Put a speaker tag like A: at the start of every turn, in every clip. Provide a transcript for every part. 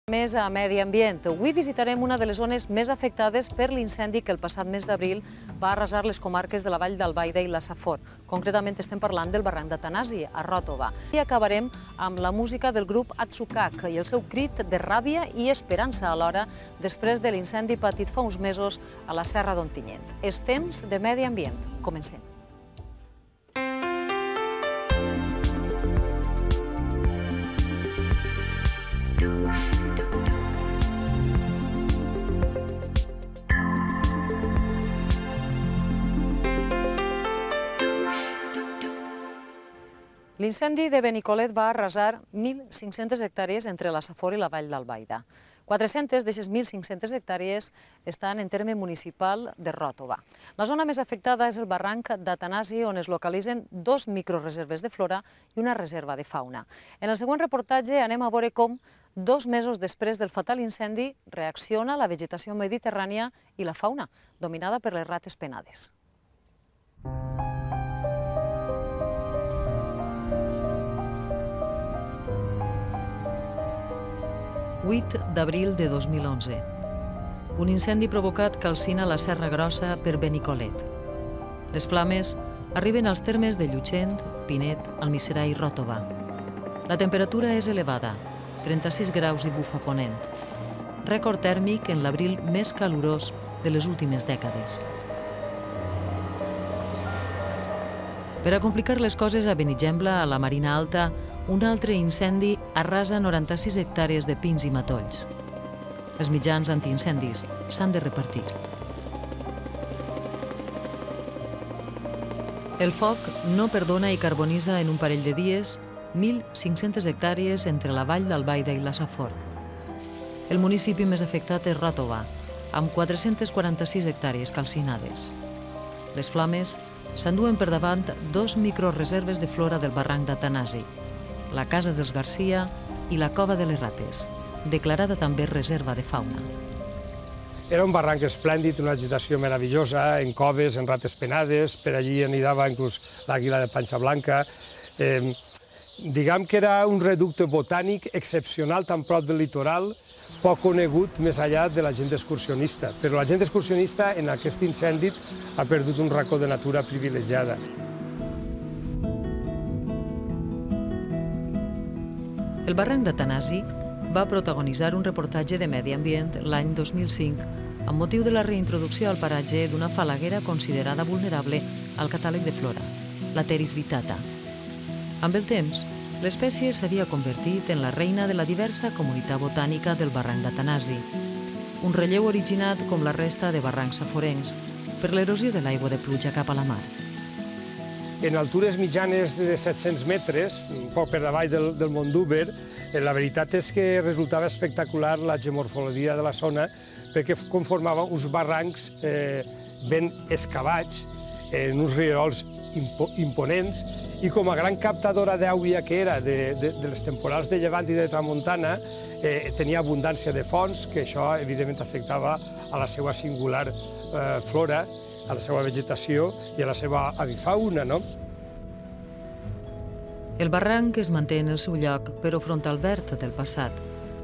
A: Més a Medi Ambient. Avui visitarem una de les zones més afectades per l'incendi que el passat mes d'abril va arrasar les comarques de la Vall d'Albaida i la Safor. Concretament estem parlant del barranc d'Atanasi, a Ròtova. I acabarem amb la música del grup Atsukak i el seu crit de ràbia i esperança alhora després de l'incendi patit fa uns mesos a la Serra d'Ontinyent. És temps de Medi Ambient. Comencem. L'incendi de Benicolet va arrasar 1.500 hectàrees entre la Safor i la Vall d'Albaida. 400 d'aquestes 1.500 hectàrees estan en terme municipal de Ròtova. La zona més afectada és el barranc d'Atanasi, on es localitzen 2 microreserves de flora i una reserva de fauna. En el següent reportatge anem a veure com, 2 mesos després del fatal incendi, reacciona la vegetació mediterrània i la fauna, dominada per les rates penades. 8 d'abril de 2011. Un incendi provocat calcina la Serra Grossa per Benicolet. Les flames arriben als termes de Llutxent, Pinet, Almiserà i Ròtova. La temperatura és elevada, 36 graus i bufa ponent. Rècord tèrmic en l'abril més calorós de les últimes dècades. Per a complicar les coses, a Benigembla, a la Marina Alta, un altre incendi arrasa 96 hectàrees de pins i matolls. Els mitjans antiincendis s'han de repartir. El foc no perdona i carbonitza en un parell de dies 1.500 hectàrees entre la Vall d'Albaida i la Safor. El municipi més afectat és Ròtova, amb 446 hectàrees calcinades. Les flames s'enduen per davant 2 microreserves de flora del barranc d'Atanasi, la Casa dels Garcia i la Cova de les Rates, declarada també reserva de fauna.
B: Era un barranc esplèndid, una vegetació meravellosa, en coves, en rates penades, per allí anidava inclús l'àguila de panxa blanca. Diguem que era un reducte botànic excepcional tan prop del litoral, poc conegut més enllà de la gent excursionista. Però la gent excursionista en aquest incendi ha perdut un racó de natura privilegiada.
A: El barranc d'Atanasi va protagonitzar un reportatge de Medi Ambient l'any 2005 amb motiu de la reintroducció al paratge d'una falaguera considerada vulnerable al catàleg de flora, la Pteris vittata. Amb el temps, l'espècie s'havia convertit en la reina de la diversa comunitat botànica del barranc d'Atanasi, un relleu originat com la resta de barrancs saforencs per l'erosió de l'aigua de pluja cap a la mar.
B: En altures mitjanes de 700 metres, un poc per davall del Mont d'Úber, la veritat és que resultava espectacular la geomorfologia de la zona perquè conformava uns barrancs ben excavats, en uns rierols imponents, i com a gran captadora d'aigua que era de les temporals de llevant i de tramuntana, tenia abundància de fonts, que això evidentment afectava a la seva singular flora, a la seva vegetació i a la seva avifauna, no?
A: El barranc es manté en el seu lloc, però front al verd del passat.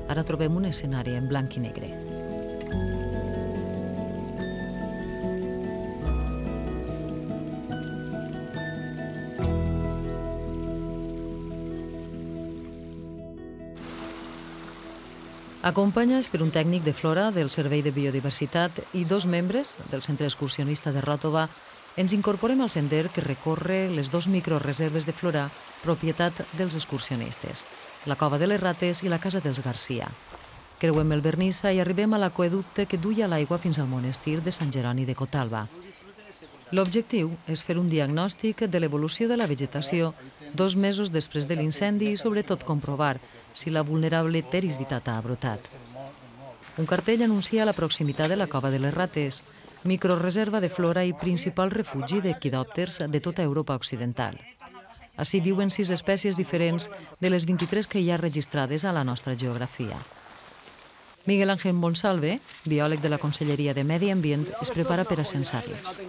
A: Ara trobem un escenari en blanc i negre. Acompanyats per un tècnic de flora del Servei de Biodiversitat i 2 membres del Centre Excursionista de Ròtova, ens incorporem al sender que recorre les 2 microreserves de flora propietat dels excursionistes, la Cova de les Rates i la Casa dels Garcia. Creuem el Vernissa i arribem a l'aqüeducte que duia l'aigua fins al monestir de Sant Jeroni de Cotalba. L'objectiu és fer un diagnòstic de l'evolució de la vegetació 2 mesos després de l'incendi i sobretot comprovar si la vulnerable Pteris vittata ha brotat. Un cartell anuncia la proximitat de la Cova de les Rates, microreserva de flora i principal refugi d'equidòpters de tota Europa occidental. Ací viuen 6 espècies diferents de les 23 que hi ha registrades a la nostra geografia. Miguel Ángel Monsalve, biòleg de la Conselleria de Medi Ambient, es prepara per a censar-les.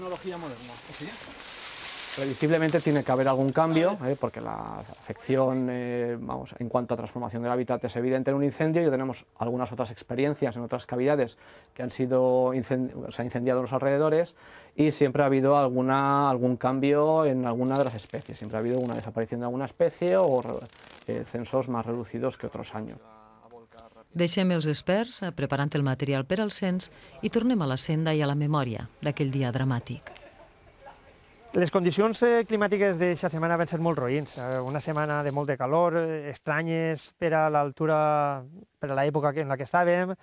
C: Previsiblemente tiene que haber algún cambio, porque la afección en cuanto a transformación del hábitat es evidente en un incendio. Ya tenemos algunas otras experiencias en otras cavidades que se han incendiado los alrededores, y siempre ha habido algún cambio en alguna de las especies. Siempre ha habido una desaparición de alguna especie o censos más reducidos que otros años.
A: Deixem els experts preparant el material per al cens i tornem a la senda i a la memòria d'aquell dia dramàtic.
B: Les condicions climàtiques d'aquesta setmana van ser molt roïns. Una setmana de molt de calor, estranyes per a l'altura, per a l'època en la que estàvem,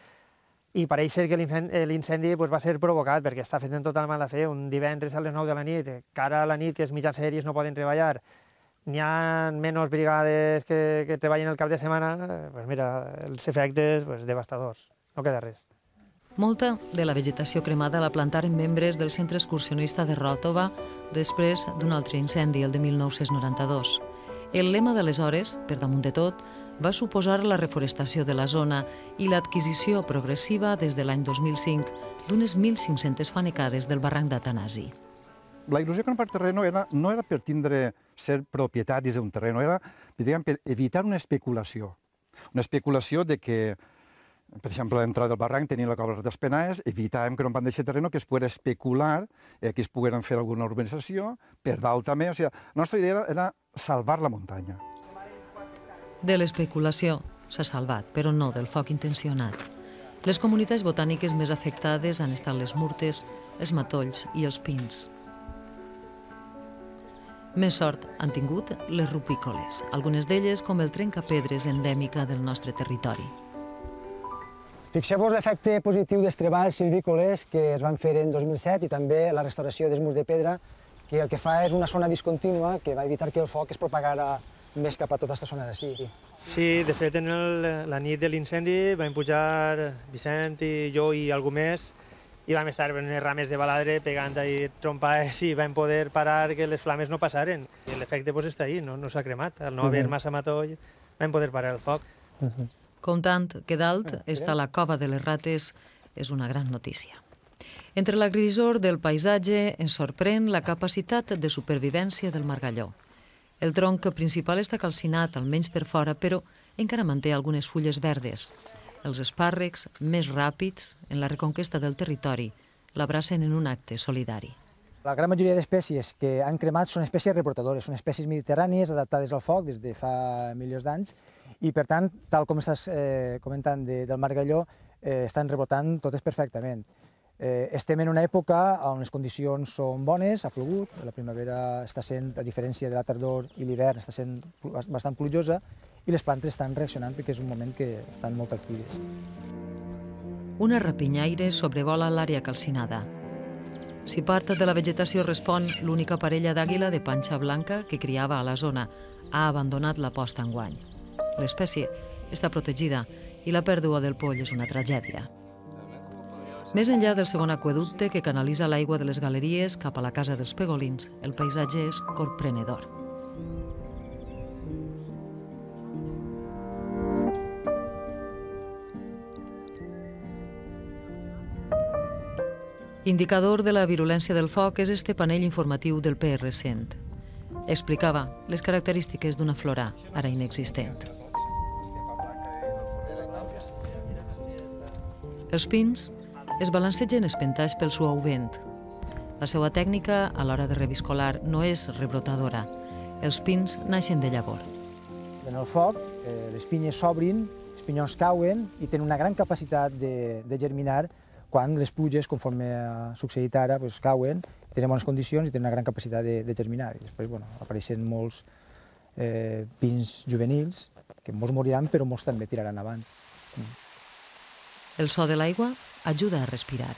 B: i pareix ser que l'incendi va ser provocat perquè està fet en total mala fe. Un divendres a les 9 de la nit, cara a la nit, que els mitjans aèris no poden treballar, n'hi ha menys brigades que treballen el cap de setmana, mira, els efectes devastadors, no queda res.
A: Molta de la vegetació cremada la plantaren membres del Centre Excursionista de Ròtova després d'un altre incendi, el de 1992. El lema d'aleshores, per damunt de tot, va suposar la reforestació de la zona i l'adquisició progressiva des de l'any 2005 d'unes 1.500 fanecades del barranc d'Atanasi.
D: La il·lusió con el parc terreno no era per ser propietaris d'un terreno, era per evitar una especulació. Una especulació de que, per exemple, a l'entrada del barranc tenien la cova dels Penaes, evitàvem que no van deixar terreno, que es pogués especular, que es pogueren fer alguna urbanització, per dalt també. O sigui, la nostra idea era salvar la muntanya.
A: De l'especulació s'ha salvat, però no del foc intencionat. Les comunitats botàniques més afectades han estat les murtes, els matolls i els pins. Més sort han tingut les rupícoles, algunes d'elles com el trencapedres endèmica del nostre territori.
E: Fixeu-vos l'efecte positiu dels treballs silvícoles que es van fer en 2007 i també la restauració dels murs de pedra, que el que fa és una zona discontínua que va evitar que el foc es propagara més cap a tota aquesta zona d'ací.
B: Sí, de fet, en la nit de l'incendi vam pujar Vicent i jo i algú més, i vam estar en unes rames de baladre pegant ahí trompades i vam poder parar que les flames no passaren. L'efecte està ahí, no s'ha cremat. Al no haver massa matoll vam poder parar el foc.
A: Comptant que dalt està la cova de les rates és una gran notícia. Entre la grisor del paisatge ens sorprèn la capacitat de supervivència del margalló. El tronc principal està calcinat, almenys per fora, però encara manté algunes fulles verdes. Els espàrrecs, més ràpids en la reconquesta del territori, l'abracen en un acte solidari.
E: La gran majoria d'espècies que han cremat són espècies reportadores, són espècies mediterrànies adaptades al foc des de fa milions d'anys i, per tant, tal com estàs comentant del margalló, estan rebotant totes perfectament. Estem en una època on les condicions són bones, ha plogut, la primavera està sent, a diferència de la tardor i l'hivern, està sent bastant plujosa i les plantes estan reaccionant perquè és un moment que estan molt actives.
A: Una rapinyaire sobrevola l'àrea calcinada. Si part de la vegetació respon, l'única parella d'àguila de panxa blanca que criava a la zona ha abandonat la posta enguany. L'espècie està protegida i la pèrdua del poll és una tragèdia. Més enllà del segon aqüeducte que canalitza l'aigua de les galeries cap a la casa dels pegolins, el paisatge és corprenedor. Indicador de la virulència del foc és este panell informatiu del PR100. Explicava les característiques d'una flora ara inexistent. Els pins es balancegen espentats pel suau vent. La seva tècnica a l'hora de reviscolar no és rebrotadora. Els pins naixen de llavor.
E: En el foc, les pinyes s'obrin, els pinyons cauen i tenen una gran capacitat de germinar quan les pluges, conforme ha succeït ara, cauen, tenen bones condicions i tenen una gran capacitat de germinar. I després apareixen molts pins juvenils, que molts moriran, però molts també tiraran avant.
A: El so de l'aigua ajuda a respirar.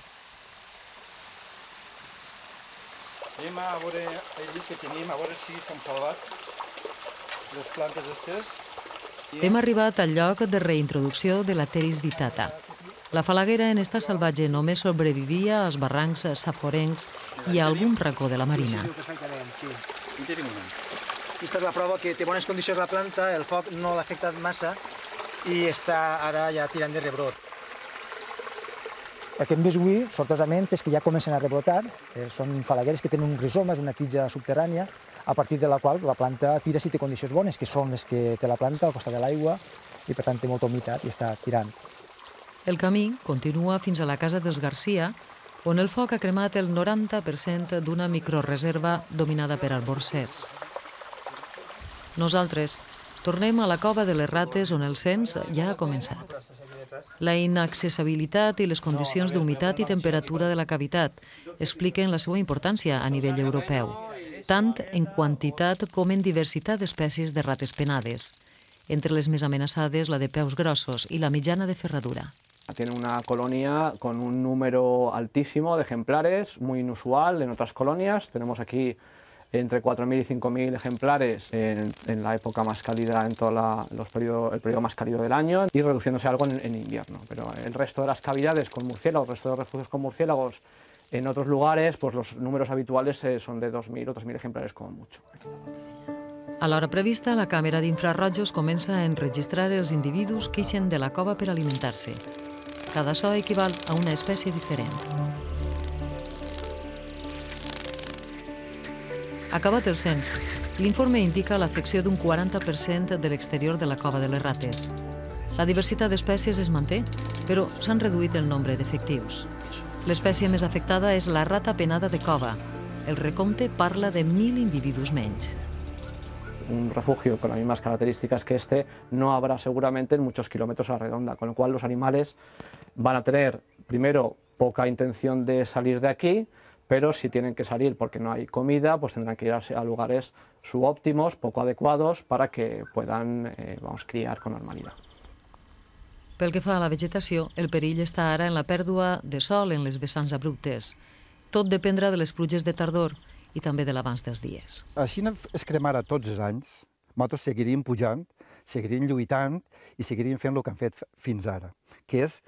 D: Anem a veure el llit que tenim, a veure si s'han salvat les plantes aquestes.
A: Hem arribat al lloc de reintroducció de l'Ateris vitata. La falaguera en estat salvatge només sobrevivia als barrancs saforencs i a algun racó de la marina.
E: Aquesta és la prova que té bones condicions la planta, el foc no l'ha afectat massa i està ara ja tirant de rebrot. El que hem vist avui, sortosament, és que ja comencen a rebrotar. Són falagueres que tenen un rizoma, és una tija subterrània, a partir de la qual la planta tira si té condicions bones, que són les que té la planta al costat de l'aigua, i per tant té molta humitat i està tirant.
A: El camí continua fins a la casa dels Garcia, on el foc ha cremat el 90% d'una microreserva dominada per arborsers. Nosaltres tornem a la cova de les rates, on el cens ja ha començat. La inaccessibilitat i les condicions d'humitat i temperatura de la cavitat expliquen la seva importància a nivell europeu, tant en quantitat com en diversitat d'espècies de rates penades. Entre les més amenaçades, la de peus grossos i la mitjana de ferradura.
C: Tiene una colonia con un número altísimo de ejemplares, muy inusual en otras colonias. Tenemos aquí entre 4.000 y 5.000 ejemplares en la época más cálida, en todo el periodo más cálido del año, y reduciéndose algo en invierno. Pero el resto de las cavidades con murciélagos, el resto de refugios con murciélagos en otros lugares, pues los números habituales son de 2.000 o 3.000 ejemplares como mucho.
A: A l'hora prevista, la càmera d'infrarrojos comença a enregistrar els individus que ixen de la cova per alimentar-se. Cada so equival a una espècie diferent. Acabat el cens, l'informe indica l'afecció d'un 40% de l'exterior de la cova de les rates. La diversitat d'espècies es manté, però s'han reduït el nombre d'efectius. L'espècie més afectada és la rata penada de cova. El recompte parla de 1.000 individus menys.
C: Un refugio con las mismas características que este no habrá seguramente en muchos kilómetros a la redonda, con lo cual los animales van a tener, primero, poca intención de salir de aquí, pero si tienen que salir porque no hay comida, pues tendrán que ir a lugares subóptimos, poco adecuados, para que puedan criar con normalidad.
A: Pel que fa a la vegetació, el perill està ara en la pèrdua de sol en les vessants abruptes. Tot dependrà de les pluges de tardor i també de l'abans dels dies.
D: Així es cremara tots els anys, nosaltres seguiríem pujant, seguiríem lluitant i seguiríem fent el que hem fet fins ara, que és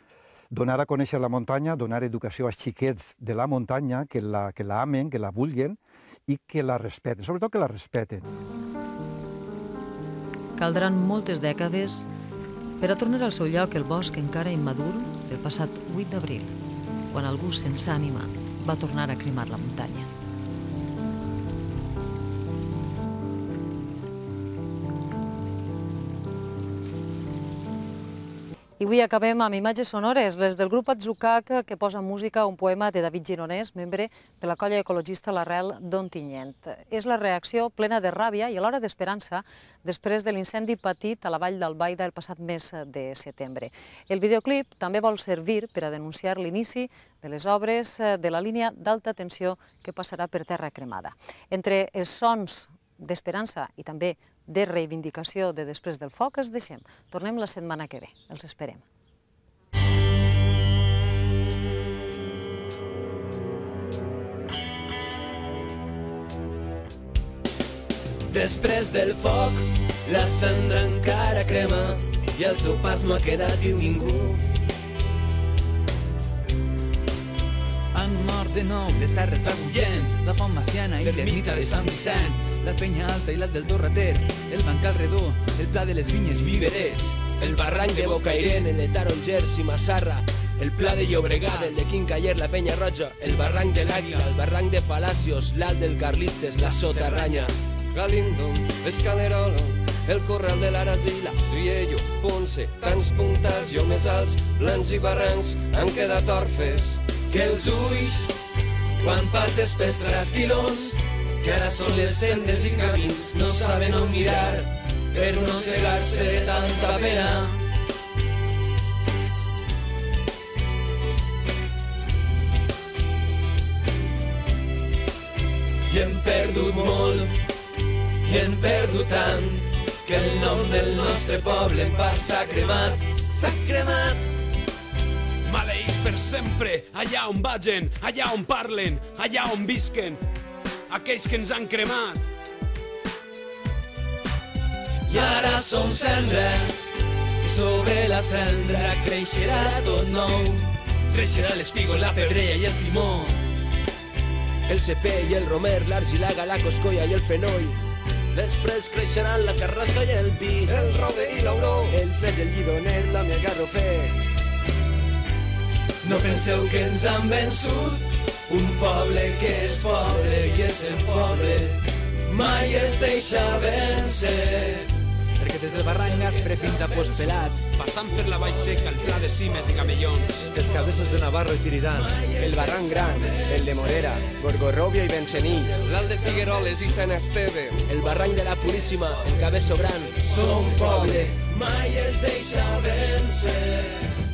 D: donar a conèixer la muntanya, donar educació als xiquets de la muntanya, que la amen, que la vulguin i que la respeten, sobretot que la respeten.
A: Caldran moltes dècades per a tornar al seu lloc el bosc encara immadur del passat 8 d'abril, quan algú sense ànima va tornar a cremar la muntanya. I avui acabem amb imatges sonores, les del grup Atzucac, que posa música a un poema de David Gironès, membre de la colla ecologista L'Arrel d'Ontinyent. És la reacció plena de ràbia i alhora d'esperança després de l'incendi patit a la vall d'Albaida el passat mes de setembre. El videoclip també vol servir per a denunciar l'inici de les obres de la línia d'alta tensió que passarà per terra cremada. Entre els sons d'esperança i també de reivindicació de després del foc es deixem. Tornem la setmana que ve. Els esperem.
F: Després del foc, la cendra encara crema i al seu pas no ha quedat viu ningú. Han mort de nou les serres d'Agullent, la font maciana i l'ermita de Sant Vicent, la penya alta i la del Torrater, el bancal redó, el pla de les vinyes i viverets, el barranc de Bocairent, el de Tarongers i Massarra, el pla de Llobregat, el de Quincaller, la penya roja, el barranc de l'Àguila, el barranc de Palacios, l'alt del Carlistes, la Soterranya, Galindo, l'Escaderola, el corral de l'Arasila, Riello, Ponce, tants puntals, jo més alts, plans i barrancs han quedat orfes. Que els ulls, quan passes pels trasquilons, que ara són les sendes i camins, no saben on mirar per no cegar-se de tanta pena. I hem perdut molt, i hem perdut tant, que el nom del nostre poble en part s'ha cremat, s'ha cremat. Maleïts per sempre, allà on vagin, allà on parlen, allà on visquen, aquells que ens han cremat. I ara som cendra, i sobre la cendra creixerà tot nou. Creixerà l'espígol, la pebrella i el timó, el cepè i el romer, l'argilaga, la coscolla i el fenoi. Després creixeran la carrasca i el pi, el rode i l'auró, el fred, el llidoner, la garrofer. No penseu que ens han vençut, un poble que és pobre i essent pobre mai es deixa vèncer. Perquè des del barranc Aspre fins a Postpelat,
G: passant per la Vall Seca, el Pla de Cimes i Camellons,
H: els cabezos de Navarro i Tiridán,
I: el barranc Gran, el de Morera, Gorgorròbia i Bencení,
J: l'Alt de Figueroles i Sant Esteve,
I: el barranc de la Puríssima, el Cabeço Gran.
F: Som poble, mai es deixa vèncer.